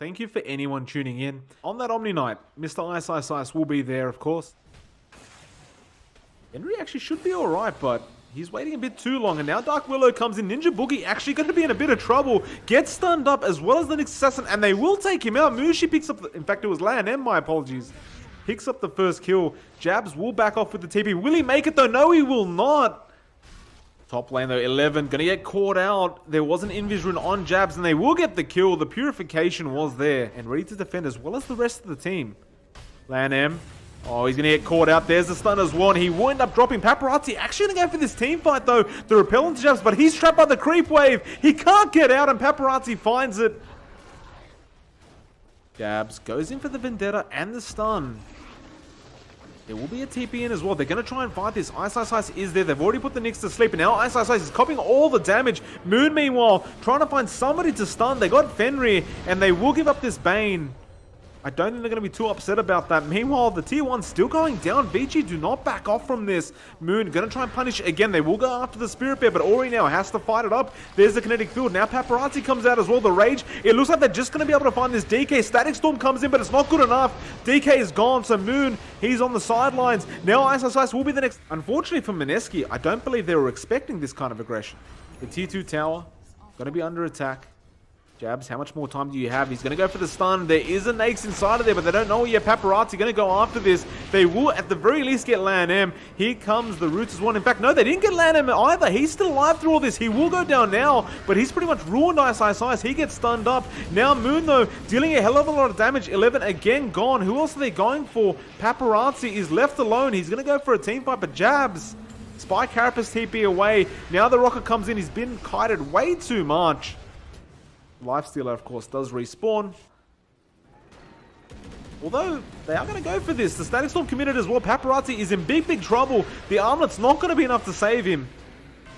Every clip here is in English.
Thank you for anyone tuning in. On that Omni night, Mr. Ice will be there, of course. Henry actually should be alright, but he's waiting a bit too long, and now Dark Willow comes in. Ninja Boogie actually going to be in a bit of trouble. Gets stunned up as well as the Nyx Assassin, and they will take him out. Mushi picks up, in fact, it was Lan M, my apologies. Picks up the first kill. Jabs will back off with the TP. Will he make it though? No, he will not. Top lane though, 11, gonna get caught out. There was an invis rune on Jabs, and they will get the kill. The purification was there, and ready to defend as well as the rest of the team. Lan M. Oh, he's going to get caught out. There's the stun as well, and he will end up dropping. Paparazzi actually going to go for this team fight, though, to repel into Jabs, but he's trapped by the creep wave. He can't get out, and Paparazzi finds it. Jabs goes in for the Vendetta and the stun. There will be a TP in as well. They're going to try and fight this. Ice is there. They've already put the Nyx to sleep, and now Ice is copying all the damage. Moon, meanwhile, trying to find somebody to stun. They got Fenrir, and they will give up this Bane. I don't think they're going to be too upset about that. Meanwhile, the tier 1's still going down. VG do not back off from this. Moon going to try and punish again. They will go after the Spirit Bear, but Ori now has to fight it up. There's the kinetic field. Now Paparazzi comes out as well. The Rage. It looks like they're just going to be able to find this DK. Static Storm comes in, but it's not good enough. DK is gone, so Moon, he's on the sidelines. Now Ice will be the next. Unfortunately for Mineski, I don't believe they were expecting this kind of aggression. The tier 2 tower going to be under attack. Jabs, how much more time do you have? He's going to go for the stun. There is a Nakes inside of there, but they don't know yet. Paparazzi going to go after this. They will, at the very least, get Lan M. Here comes the Roots as well. In fact, no, they didn't get Lan M either. He's still alive through all this. He will go down now, but he's pretty much ruined Ice. He gets stunned up. Now Moon, though, dealing a hell of a lot of damage. 11 again gone. Who else are they going for? Paparazzi is left alone. He's going to go for a team fight, but Jabs. Spy Carapace TP away. Now the Rocket comes in. He's been kited way too much. Lifestealer, of course, does respawn. Although, they are going to go for this. The Static Storm committed as well. Paparazzi is in big trouble. The armlet's not going to be enough to save him.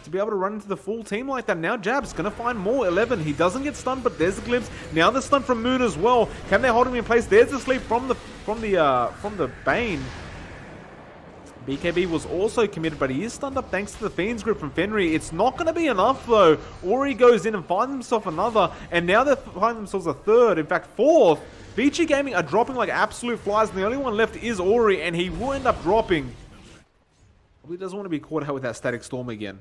To be able to run into the full team like that. Now Jab's going to find more. 11. He doesn't get stunned, but there's the glimpse. Now the stun from Moon as well. Can they hold him in place? There's the sleep from the Bane. BKB was also committed, but he is stunned up thanks to the Fiend's Grip from Fenrir. It's not going to be enough, though. Ori goes in and finds himself another, and now they find themselves a third, in fact, fourth. VG Gaming are dropping like absolute flies, and the only one left is Ori, and he will end up dropping. Probably doesn't want to be caught out with that Static Storm again.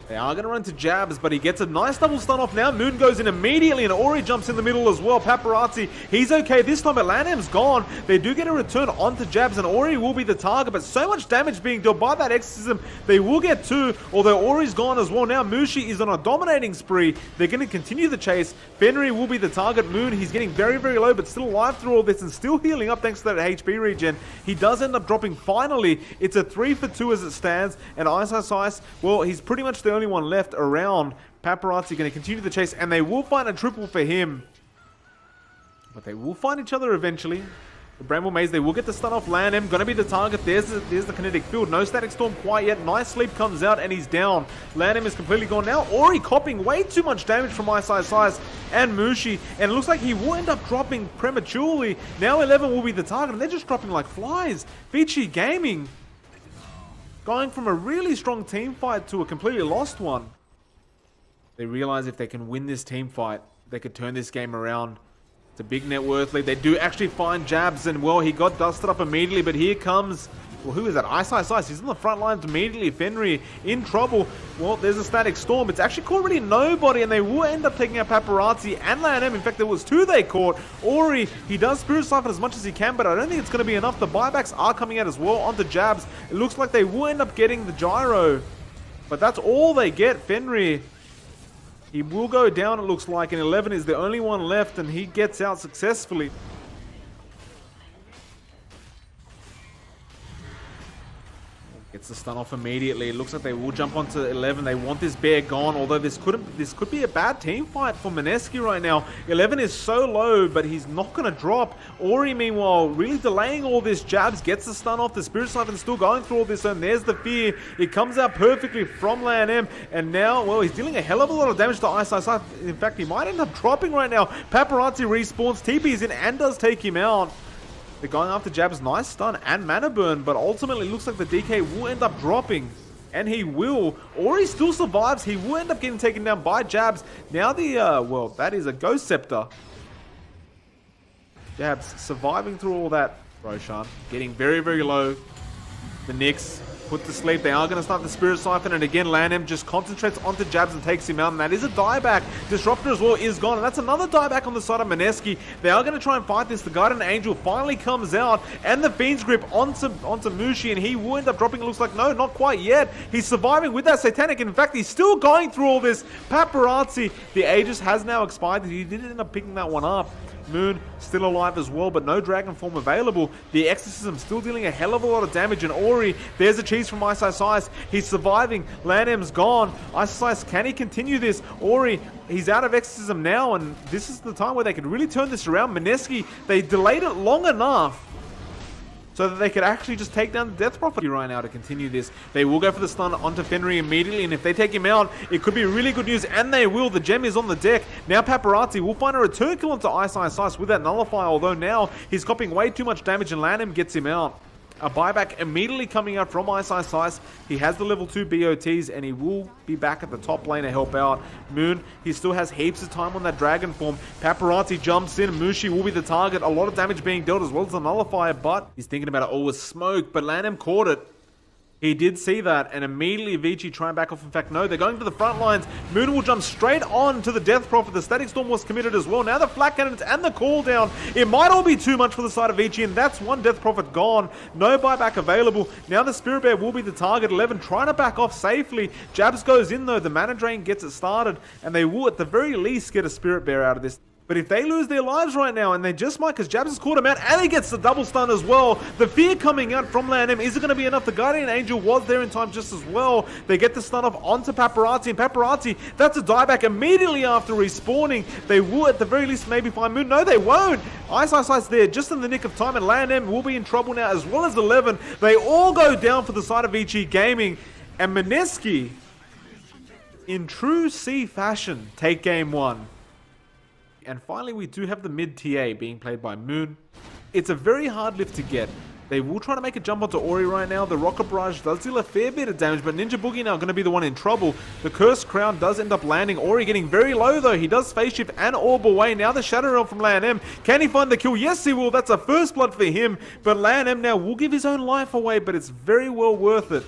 They are going to run to Jabs, but he gets a nice double stun off now. Moon goes in immediately, and Ori jumps in the middle as well. Paparazzi, he's okay this time, but Lan M's gone. They do get a return onto Jabs, and Ori will be the target, but so much damage being dealt by that Exorcism. They will get two, although Ori's gone as well. Now Mushi is on a dominating spree. They're going to continue the chase. Fenrir will be the target. Moon, he's getting very low, but still alive through all this and still healing up thanks to that HP regen. He does end up dropping finally. It's a 3 for 2 as it stands, and Ice, well, he's pretty much the only one left around. Paparazzi going to continue the chase, and they will find a triple for him. But they will find each other eventually. The Bramble Maze, they will get the stun off Lan M. Going to be the target. There's the kinetic field. No Static Storm quite yet. Nice sleep comes out, and he's down. Lan M is completely gone now. Ori copying way too much damage from Ice and Mushi, and it looks like he will end up dropping prematurely. Now 11 will be the target, and they're just dropping like flies. VG Gaming going from a really strong team fight to a completely lost one. They realize if they can win this team fight, they could turn this game around. It's a big net worth lead. They do actually find Jabs, and well, he got dusted up immediately, but here comes, well, who is that? Ice. He's on the front lines immediately. Fenrir in trouble. Well, there's a Static Storm. It's actually caught really nobody, and they will end up taking out Paparazzi and Lan M. In fact, there was two they caught. Ori, he does Spirit Siphon as much as he can, but I don't think it's going to be enough. The buybacks are coming out as well onto Jabs. It looks like they will end up getting the gyro, but that's all they get. Fenrir, he will go down, it looks like, and 11 is the only one left, and he gets out successfully. Gets the stun off immediately. It looks like they will jump onto 11. They want this bear gone, although this could be a bad team fight for Mineski right now. 11 is so low, but he's not going to drop. Ori, meanwhile, really delaying all this. Jabs gets the stun off. The Spirit Siphon still going through all this, and there's the fear. It comes out perfectly from Lan M, and now, well, he's dealing a hell of a lot of damage to Ice. In fact, he might end up dropping right now. Paparazzi respawns, TP's in, and does take him out. They're going after Jab's nice stun and mana burn, but ultimately it looks like the DK will end up dropping. And he will. Ori still survives. He will end up getting taken down by Jabs. Now the, well, that is a Ghost Scepter. Jabs surviving through all that. Roshan getting very, very low. The Knicks put to sleep. They are going to start the Spirit Siphon, and again, Landem just concentrates onto Jabs and takes him out, and that is a dieback. Disruptor as well is gone, and that's another dieback on the side of Mineski. They are going to try and fight this. The Guardian Angel finally comes out, and the Fiend's Grip onto Mushi, and he will end up dropping. It looks like, no, not quite yet. He's surviving with that Satanic. In fact, he's still going through all this. Paparazzi, the Aegis has now expired. He did end up picking that one up. Moon still alive as well, but no Dragon Form available. The Exorcism still dealing a hell of a lot of damage, and Ori, there's a cheese from Ice Ice Ice. He's surviving. Landem's gone. Ice Ice, can he continue this? Ori, he's out of Exorcism now, and this is the time where they could really turn this around. Mineski, they delayed it long enough so that they could actually just take down the Death Prophet right now to continue this. They will go for the stun onto Fenry immediately, and if they take him out, it could be really good news, and they will. The gem is on the deck. Now Paparazzi will find a return kill onto Ice Ice Ice with that nullifier, although now he's copying way too much damage, and Landem gets him out. A buyback immediately coming out from Ice Ice Ice. He has the level 2 BOTs, and he will be back at the top lane to help out. Moon, he still has heaps of time on that Dragon Form. Paparazzi jumps in. Mushi will be the target. A lot of damage being dealt as well as the nullifier, but he's thinking about it all with smoke. But Landem caught it. He did see that, and immediately Vici trying back off. In fact, no, they're going for the front lines. Moon will jump straight on to the Death Prophet. The Static Storm was committed as well. Now the Flak Cannons and the cooldown. It might all be too much for the side of Vici, and that's one Death Prophet gone. No buyback available. Now the Spirit Bear will be the target. 11 trying to back off safely. Jabs goes in though. The Mana Drain gets it started, and they will at the very least get a Spirit Bear out of this. But if they lose their lives right now, and they just might, because Jabs has caught him out, and he gets the double stun as well. The fear coming out from Landem, is it going to be enough? The Guardian Angel was there in time just as well. They get the stun off onto Paparazzi, and Paparazzi, that's a dieback immediately after respawning. They will at the very least maybe find Moon. No, they won't. Ice Ice Ice there just in the nick of time, and Landem will be in trouble now, as well as 11. They all go down for the side of VG Gaming, and Mineski, in true C fashion, take game one. And finally, we do have the mid TA being played by Moon. It's a very hard lift to get. They will try to make a jump onto Ori right now. The Rocket Barrage does deal a fair bit of damage, but Ninja Boogie now going to be the one in trouble. The Cursed Crown does end up landing. Ori getting very low though. He does phase shift and orb away. Now the Shadow Realm from Landem. Can he find the kill? Yes, he will. That's a first blood for him. But Landem now will give his own life away, but it's very well worth it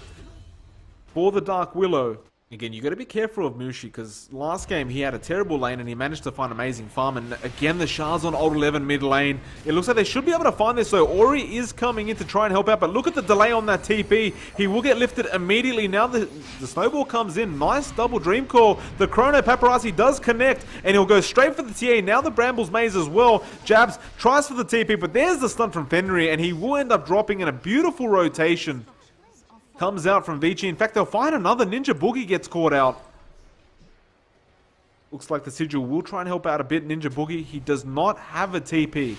for the Dark Willow. Again, you got to be careful of Mushi, because last game he had a terrible lane and he managed to find amazing farm. And again, the Shards on old 11 mid lane. It looks like they should be able to find this. So Ori is coming in to try and help out, but look at the delay on that TP. He will get lifted immediately. Now the snowball comes in. Nice double dream call. The Chrono Paparazzi does connect, and he'll go straight for the TA. Now the Brambles Maze as well. Jabs tries for the TP, but there's the stun from Fenry, and he will end up dropping in a beautiful rotation. Comes out from Vici. In fact, they'll find another. Ninja Boogie gets caught out. Looks like the Sigil will try and help out a bit. Ninja Boogie, he does not have a TP.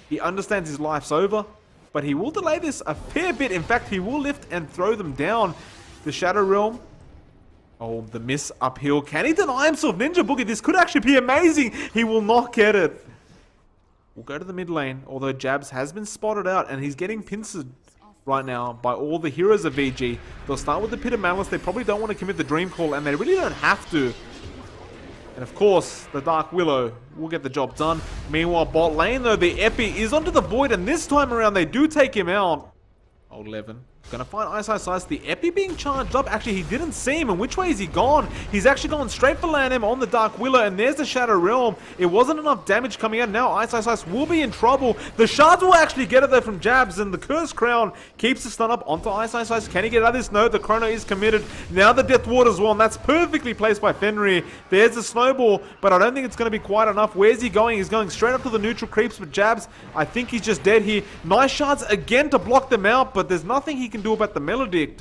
He understands his life's over, but he will delay this a fair bit. In fact, he will lift and throw them down. The Shadow Realm. Oh, the miss uphill. Can he deny himself? Ninja Boogie, this could actually be amazing. He will not get it. We'll go to the mid lane, although Jabs has been spotted out, and he's getting pincered right now by all the heroes of VG. They'll start with the Pit of Malice. They probably don't want to commit the Dream Call, and they really don't have to. And of course, the Dark Willow will get the job done. Meanwhile, bot lane though, the Epi is onto the Void, and this time around they do take him out. Old 11. Gonna find Ice Ice Ice. The Epi being charged up. Actually, he didn't see him. And which way is he gone? He's actually gone straight for Landem on the Dark Willow. And there's the Shadow Realm. It wasn't enough damage coming out. Now Ice Ice Ice will be in trouble. The Shards will actually get it there from Jabs. And the Cursed Crown keeps the stun up onto Ice Ice Ice. Can he get out of this? No, the Chrono is committed. Now the Death Ward as well. And that's perfectly placed by Fenrir. There's the Snowball. But I don't think it's going to be quite enough. Where's he going? He's going straight up to the neutral creeps. But Jabs, I think he's just dead here. Nice Shards again to block them out. But there's nothing he can do about the Melody.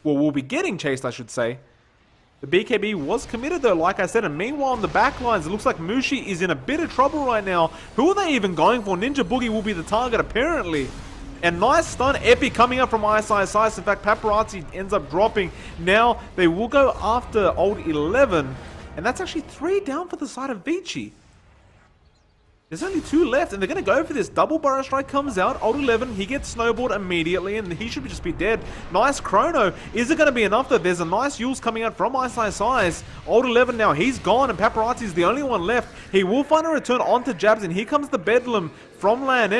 Well, we'll be getting chased, I should say. The BKB was committed though, like I said, and meanwhile on the back lines, it looks like Mushi is in a bit of trouble right now. Who are they even going for? Ninja Boogie will be the target apparently. And nice stun, Epi coming up from Ice Ice Ice. In fact, Paparazzi ends up dropping. Now they will go after old 11, and that's actually 3 down for the side of Vici. There's only 2 left, and they're going to go for this. Double Burrow Strike comes out. Old 11, he gets snowballed immediately, and he should just be dead. Nice chrono. Is it going to be enough, though? There's a nice Yules coming out from Ice. Old 11 now, he's gone, and Paparazzi's the only one left. He will find a return onto Jabs, and here comes the Bedlam from LAN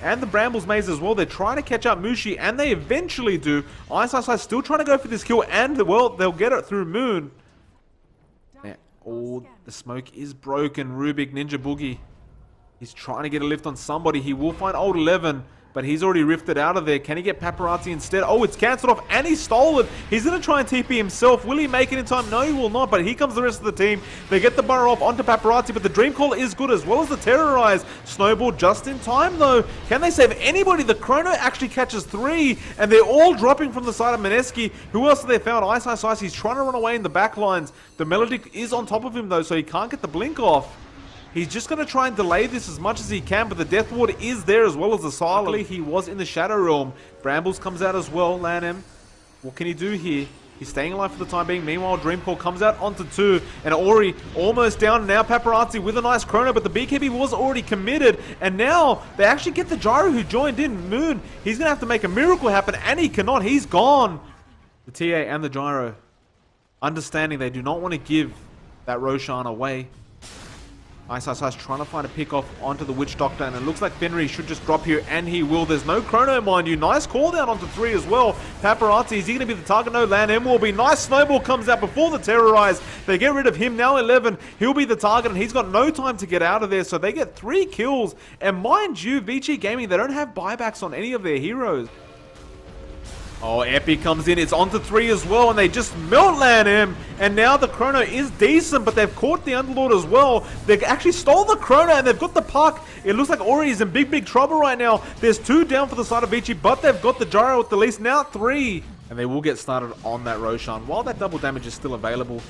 and the Brambles Maze as well. They're trying to catch up Mushi, and they eventually do. Ice still trying to go for this kill, and, well, they'll get it through Moon. Now, oh, the smoke is broken. Rubik, Ninja Boogie. He's trying to get a lift on somebody. He will find Old 11, but he's already rifted out of there. Can he get Paparazzi instead? Oh, it's cancelled off, and he stole it. He's going to try and TP himself. Will he make it in time? No, he will not, but here comes the rest of the team. They get the burrow off onto Paparazzi, but the Dream Call is good as well as the Terrorize. Snowball just in time, though. Can they save anybody? The Chrono actually catches 3, and they're all dropping from the side of Mineski. Who else have they found? Ice. He's trying to run away in the back lines. The Melodic is on top of him, though, so he can't get the blink off. He's just going to try and delay this as much as he can, but the Death Ward is there as well as the Silent. He was in the Shadow Realm. Brambles comes out as well, LAN. What can he do here? He's staying alive for the time being. Meanwhile, Dreamcore comes out onto 2, and Ori almost down. Now Paparazzi with a nice chrono, but the BKB was already committed, and now they actually get the Gyro who joined in. Moon, he's going to have to make a miracle happen, and he cannot. He's gone. The TA and the Gyro, understanding they do not want to give that Roshan away. Ice trying to find a pick off onto the Witch Doctor, and it looks like Fenry should just drop here, and he will. There's no chrono, mind you. Nice call down onto 3 as well. Paparazzi, is he going to be the target? No, LAN will be. Nice snowball comes out before the Terrorize. They get rid of him. Now 11, he'll be the target, and he's got no time to get out of there, so they get 3 kills. And mind you, VG Gaming, they don't have buybacks on any of their heroes. Oh, EPIK comes in. It's onto 3 as well, and they just melt LAN. And now the chrono is decent, but they've caught the Underlord as well. They actually stole the chrono, and they've got the puck. It looks like Ori is in big trouble right now. There's 2 down for the side of Vici, but they've got the Gyro at the least. Now 3. And they will get started on that Roshan while that double damage is still available.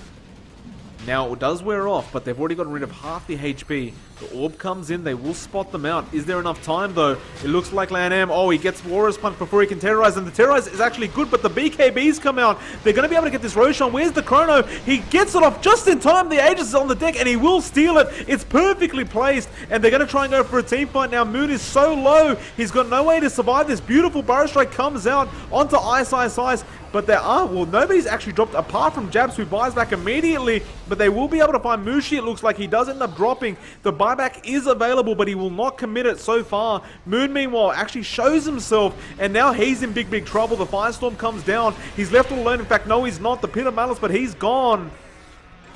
Now, it does wear off, but they've already gotten rid of half the HP. The orb comes in, they will spot them out. Is there enough time, though? It looks like LAN. Oh, he gets Warrior's Punch before he can Terrorize, and the Terrorize is actually good, but the BKBs come out. They're going to be able to get this Roshan. Where's the chrono? He gets it off just in time. The Aegis is on the deck, and he will steal it. It's perfectly placed, and they're going to try and go for a team fight now. Moon is so low. He's got no way to survive. This beautiful Burrow Strike comes out onto Ice. But there are, well, nobody's actually dropped apart from Jabs, who buys back immediately, but they will be able to find Mushi. It looks like he does end up dropping. The buyback is available, but he will not commit it so far. Moon, meanwhile, actually shows himself, and now he's in big trouble. The Firestorm comes down. He's left all alone. In fact, no, he's not. The Pit of Malice, but he's gone.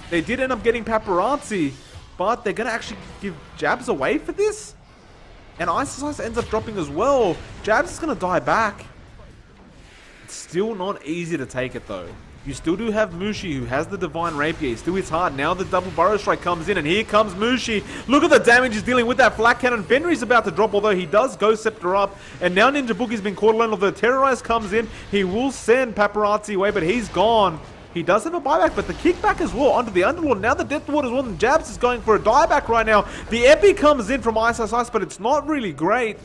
They did end up getting Paparazzi, but they're going to actually give Jabs away for this? And Ice ends up dropping as well. Jabs is going to die back. It's still not easy to take it, though. You still do have Mushi, who has the Divine Rapier. He still hits hard. Now the double Burrow Strike comes in, and here comes Mushi. Look at the damage he's dealing with that Flak Cannon. Fenry's about to drop, although he does Ghost Scepter up. And now Ninja Boogie's been caught alone. Although Terrorize comes in, he will send Paparazzi away, but he's gone. He does have a buyback, but the kickback as well onto the Underlord. Now the Death Ward as well, and Jabs is going for a dieback right now. The EPIK comes in from Ice, but it's not really great.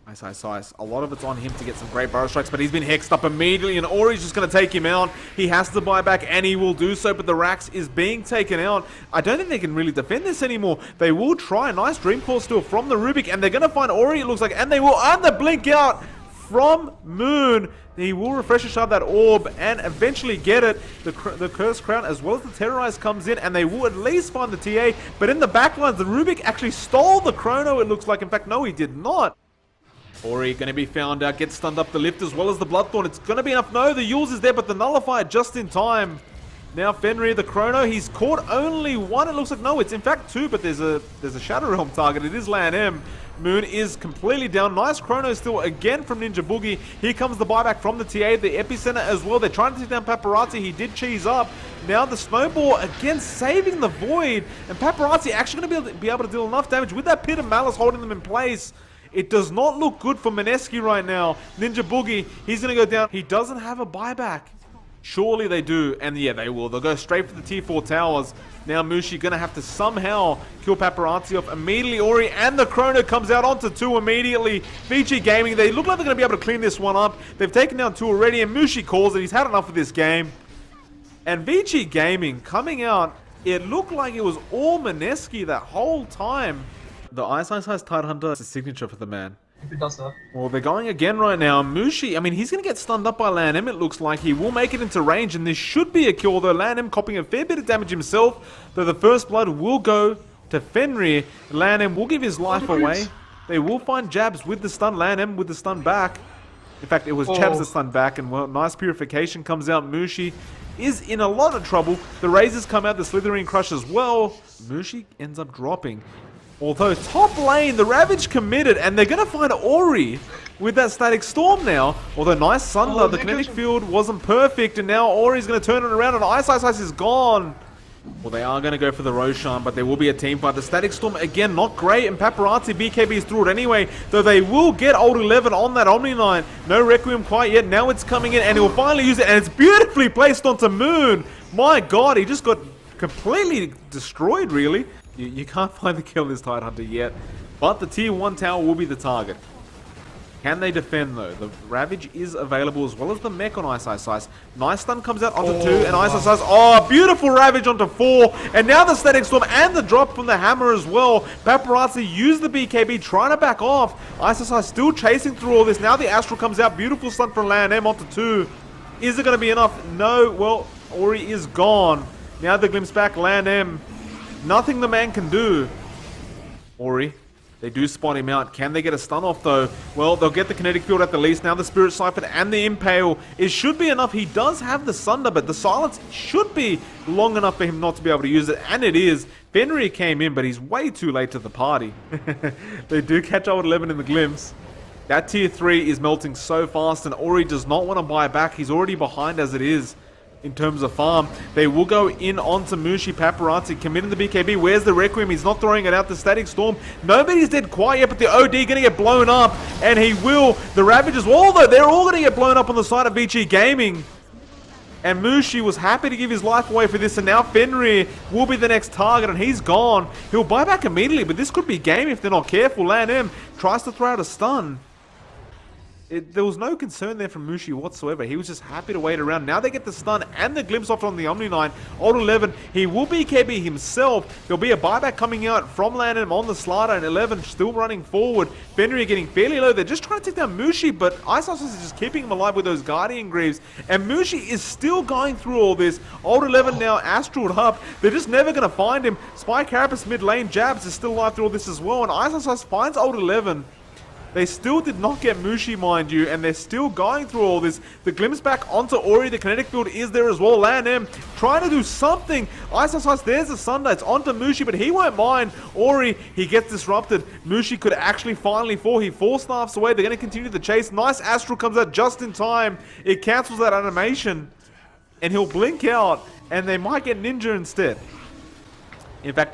Ice. A lot of it's on him to get some great Burrow Strikes, but he's been hexed up immediately, and Ori's just going to take him out. He has to buy back, and he will do so, but the Rax is being taken out. I don't think they can really defend this anymore. They will try a nice Dream Core steal from the Rubik, and they're going to find Ori, it looks like, and they will earn the blink out from Moon. He will refresh a shard that orb and eventually get it. The Cursed Crown as well as the Terrorize comes in, and they will at least find the TA, but in the backlines, the Rubik actually stole the chrono, it looks like. In fact, no, he did not. Ori going to be found out, gets stunned up the lift as well as the Bloodthorn. It's going to be enough. No, the Yules is there, but the Nullifier just in time. Now Fenrir, the chrono, he's caught only 1. It looks like, no, it's in fact 2, but there's a Shadow Realm target. It is LAN. Moon is completely down. Nice chrono still again from Ninja Boogie. Here comes the buyback from the TA, the Epicenter as well. They're trying to take down Paparazzi. He did cheese up. Now the Snowball again saving the Void, and Paparazzi actually going to be able to deal enough damage with that Pit of Malice holding them in place. It does not look good for Mineski right now. Ninja Boogie, he's going to go down. He doesn't have a buyback. Surely they do, and yeah, they will. They'll go straight for the tier 4 towers. Now Mushi going to have to somehow kill Paparazzi off immediately. Ori and the chrono comes out onto 2 immediately. VG Gaming, they look like they're going to be able to clean this one up. They've taken down 2 already, and Mushi calls it. He's had enough of this game. And VG Gaming coming out It looked like it was all Mineski that whole time. The Ice Tidehunter is a signature for the man. If it does that. Well, they're going again right now. Mushi, I mean, he's going to get stunned up by LANM, it looks like. He will make it into range, and this should be a kill, though. LANM copying a fair bit of damage himself, though the first blood will go to Fenrir. LANM will give his life away. They will find Jabs with the stun. LANM with the stun back. In fact, it was Jabs that stunned back, and well, nice purification comes out. Mushi is in a lot of trouble. The Razors come out, the Slithering Crush as well. Mushi ends up dropping. Although top lane, the Ravage committed, and they're going to find Ori with that Static Storm now. Although nice Sunder, the kinetic field wasn't perfect, and now Ori's going to turn it around, and Ice is gone. Well, they are going to go for the Roshan, but there will be a team fight. The Static Storm, again, not great, and Paparazzi BKB is through it anyway, though they will get Old 11 on that Omni Knight. No Requiem quite yet. Now it's coming in, and he will finally use it, and it's beautifully placed onto Moon. My God, he just got completely destroyed, really. You can't find the kill on this Tidehunter yet, but the tier 1 tower will be the target. Can they defend, though? The Ravage is available, as well as the mech on Ice. Nice stun comes out onto 2, and Ice. Oh, beautiful Ravage onto 4, and now the Static Storm and the drop from the hammer as well. Paparazzi used the BKB, trying to back off. Ice still chasing through all this. Now the Astral comes out, beautiful stun from LANM onto 2. Is it going to be enough? No, well, Ori is gone. Now the glimpse back, LANM. Nothing the man can do. Ori, they do spot him out. Can they get a stun off, though? Well, they'll get the kinetic field at the least. Now the Spirit Siphon and the Impale. It should be enough. He does have the Sunder, but the silence should be long enough for him not to be able to use it, and it is. Fenrir came in, but he's way too late to the party. They do catch Old 11 in the glimpse. That tier 3 is melting so fast, and Ori does not want to buy back. He's already behind as it is. In terms of farm, they will go in onto Mushi. Paparazzi committing the BKB. Where's the Requiem? He's not throwing it out. The Static Storm. Nobody's dead quite yet, but the OD going to get blown up, and he will. The Ravage as well, though. They're all going to get blown up on the side of VG Gaming. And Mushi was happy to give his life away for this, and now Fenrir will be the next target, and he's gone. He'll buy back immediately, but this could be game if they're not careful. LANM tries to throw out a stun. There was no concern there from Mushi whatsoever. He was just happy to wait around. Now they get the stun and the glimpse off on the Omni Knight. Old 11, he will BKB himself. There'll be a buyback coming out from LANM on the slider, and 11 still running forward. Fenrir getting fairly low. They're just trying to take down Mushi, but Ice is just keeping him alive with those Guardian Greaves. And Mushi is still going through all this. Old 11 now astraled up. They're just never going to find him. Spy Carapace mid lane. Jabs is still alive through all this as well. And Ice finds Old 11. They still did not get Mushi, mind you, and they're still going through all this. The glimpse back onto Ori. The kinetic field is there as well. LANM trying to do something. Ice, there's the Sunder. It's onto Mushi, but he won't mind. Ori, he gets disrupted. Mushi could actually finally fall. He 4-staffs away. They're going to continue the chase. Nice Astral comes out just in time. It cancels that animation, and he'll blink out, and they might get Ninja instead. In fact,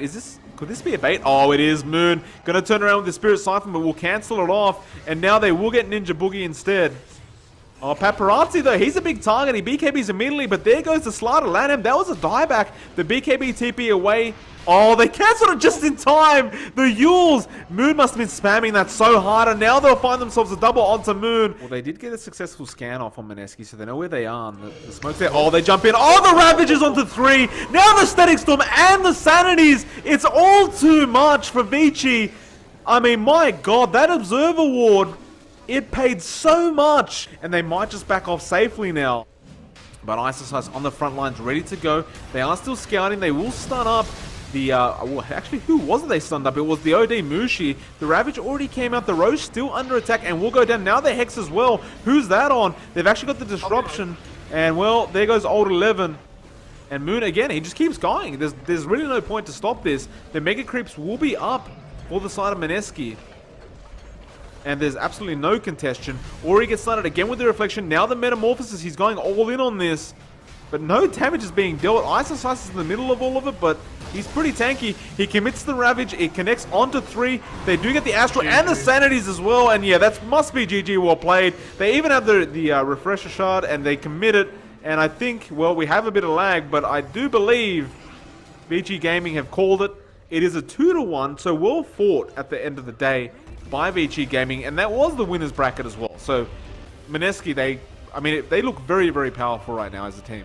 could this be a bait? Oh, it is. Moon gonna turn around with the Spirit Siphon, but we'll cancel it off. And now they will get Ninja Boogie instead. Oh, Paparazzi, though, he's a big target. He BKBs immediately, but there goes the Slider. LANM, that was a dieback. The BKB TP away. Oh, they cancelled it just in time. The Yules. Moon must have been spamming that so hard, and now they'll find themselves a double onto Moon. Well, they did get a successful scan off on Mineski, so they know where they are. And the smoke's there. Oh, they jump in. Oh, the Ravages onto 3. Now the Static Storm and the Sanities. It's all too much for Vici. I mean, my God, that Observer Ward, it paid so much. And they might just back off safely now. But Ice on the front lines, ready to go. They are still scouting. They will stun up. Well, actually, who was it they stunned up? It was the OD Mushi. The Ravage already came out. The Roche still under attack and will go down. Now the Hex as well. Who's that on? They've actually got the Disruption. And, well, there goes Old 11. And Moon, again, he just keeps going. There's really no point to stop this. The Mega Creeps will be up for the side of Mineski. And there's absolutely no contention. Ori gets started again with the Reflection. Now the Metamorphosis. He's going all in on this. But no damage is being dealt. Ice is in the middle of all of it, but he's pretty tanky. He commits the Ravage. It connects onto 3. They do get the Astral and the Sanities as well. And yeah, that must be GG well played. They even have the Refresher Shard, and they commit it. And I think, well, we have a bit of lag, but I do believe VG Gaming have called it. It is a 2-1, so well fought at the end of the day by VG Gaming. And that was the winner's bracket as well. So Mineski, they look very, very powerful right now as a team.